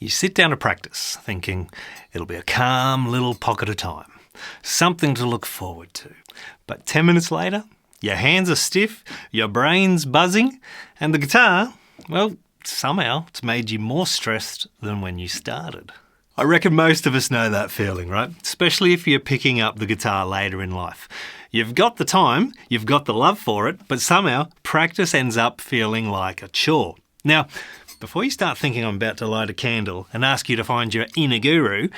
You sit down to practice, thinking it'll be a calm little pocket of time, something to look forward to. But 10 minutes later, your hands are stiff, your brain's buzzing, and the guitar, well, somehow it's made you more stressed than when you started. I reckon most of us know that feeling, right? Especially if you're picking up the guitar later in life. You've got the time, you've got the love for it, but somehow practice ends up feeling like a chore. Now, before you start thinking I'm about to light a candle and ask you to find your inner guru,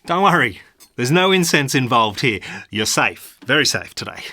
don't worry, there's no incense involved here. You're safe, very safe today.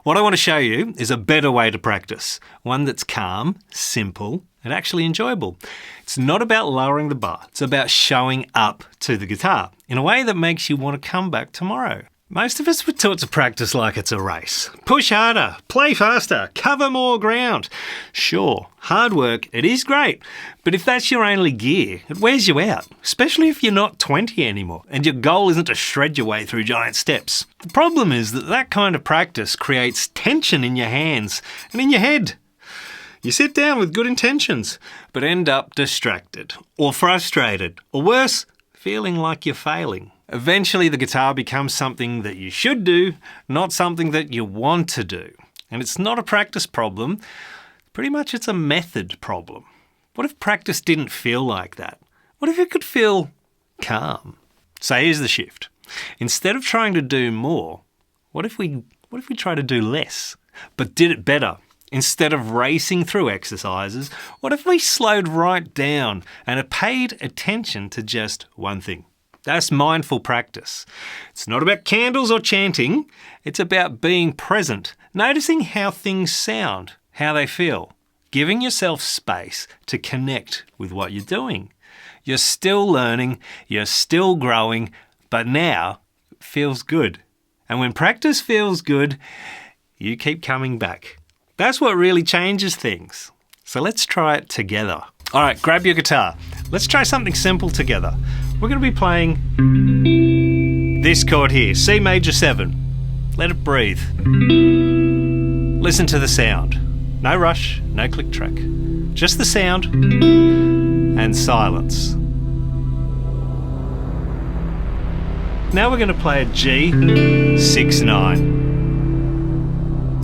What I want to show you is a better way to practice, one that's calm, simple, and actually enjoyable. It's not about lowering the bar, it's about showing up to the guitar in a way that makes you want to come back tomorrow. Most of us were taught to practice like it's a race. Push harder, play faster, cover more ground. Sure, hard work, it is great, but if that's your only gear, it wears you out, especially if you're not 20 anymore and your goal isn't to shred your way through giant steps. The problem is that kind of practice creates tension in your hands and in your head. You sit down with good intentions, but end up distracted, or frustrated, or worse, feeling like you're failing. Eventually the guitar becomes something that you should do, not something that you want to do. And it's not a practice problem, pretty much it's a method problem. What if practice didn't feel like that? What if it could feel calm? So here's the shift. Instead of trying to do more, what if we try to do less, but did it better? Instead of racing through exercises, what if we slowed right down and paid attention to just one thing? That's mindful practice. It's not about candles or chanting. It's about being present, noticing how things sound, how they feel, giving yourself space to connect with what you're doing. You're still learning, you're still growing, but now it feels good. And when practice feels good, you keep coming back. That's what really changes things. So let's try it together. All right, grab your guitar. Let's try something simple together. We're going to be playing this chord here, C major 7. Let it breathe. Listen to the sound. No rush, no click track. Just the sound and silence. Now we're going to play a G6-9.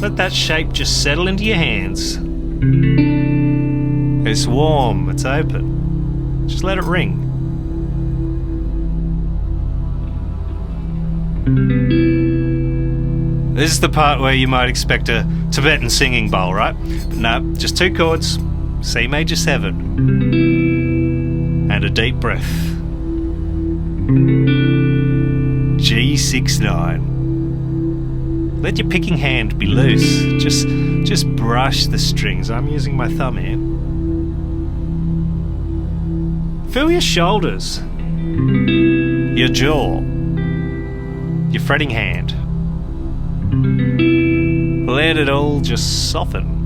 Let that shape just settle into your hands. It's warm, it's open. Just let it ring. This is the part where you might expect a Tibetan singing bowl, right? But no, just 2 chords, C major 7, and a deep breath. G6-9. Let your picking hand be loose. Just brush the strings. I'm using my thumb here. Feel your shoulders, your jaw, your fretting hand. Let it all just soften.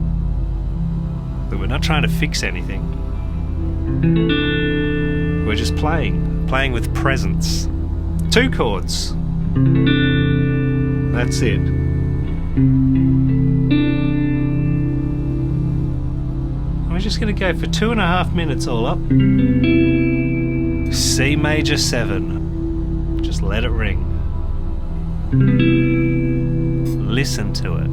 But we're not trying to fix anything. We're just playing with presence. 2 chords. That's it. We're just going to go for 2.5 minutes all up. C major 7. Just let it ring. Listen to it.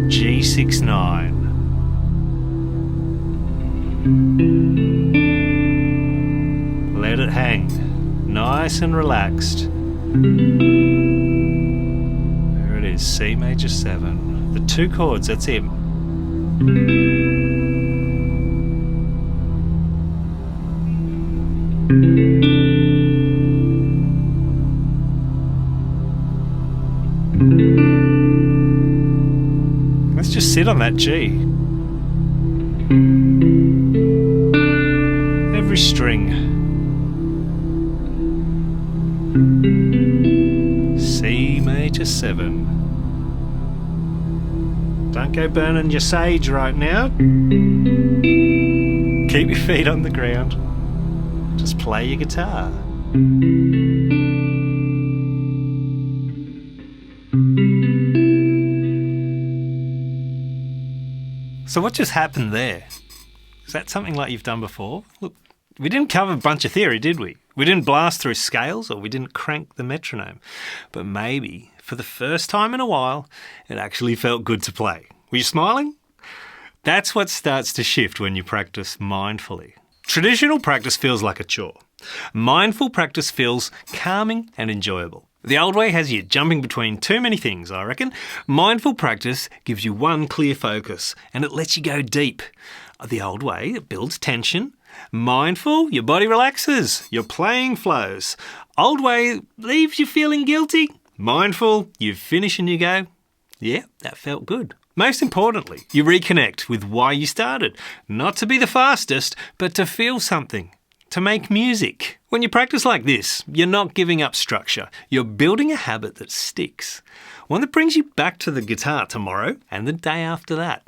G6-9. Let it hang. Nice and relaxed. There it is, C major 7. The 2 chords, that's it. Let's just sit on that G. Every string. C major 7. Don't go burning your sage right now. Keep your feet on the ground. Just play your guitar. So what just happened there? Is that something like you've done before? Look, we didn't cover a bunch of theory, did we? We didn't blast through scales or we didn't crank the metronome. But maybe, for the first time in a while, it actually felt good to play. Were you smiling? That's what starts to shift when you practice mindfully. Traditional practice feels like a chore. Mindful practice feels calming and enjoyable. The old way has you jumping between too many things, I reckon. Mindful practice gives you one clear focus and it lets you go deep. The old way, it builds tension. Mindful, your body relaxes, your playing flows. Old way leaves you feeling guilty. Mindful, you finish and you go, yeah, that felt good. Most importantly, you reconnect with why you started. Not to be the fastest, but to feel something. To make music. When you practice like this, you're not giving up structure. You're building a habit that sticks. One that brings you back to the guitar tomorrow and the day after that.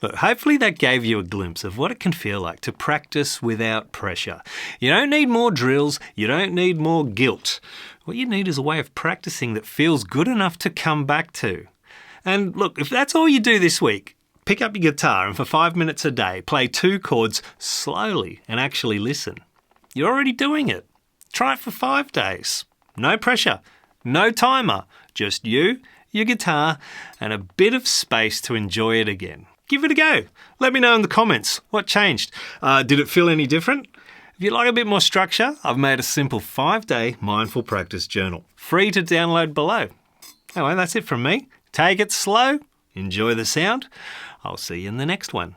Look, hopefully that gave you a glimpse of what it can feel like to practice without pressure. You don't need more drills. You don't need more guilt. What you need is a way of practicing that feels good enough to come back to. And look, if that's all you do this week, pick up your guitar and for 5 minutes a day, play 2 chords slowly and actually listen. You're already doing it. Try it for 5 days. No pressure, no timer, just you, your guitar, and a bit of space to enjoy it again. Give it a go. Let me know in the comments what changed. Did it feel any different? If you'd like a bit more structure, I've made a simple 5-day mindful practice journal, free to download below. Anyway, that's it from me. Take it slow, enjoy the sound. I'll see you in the next one.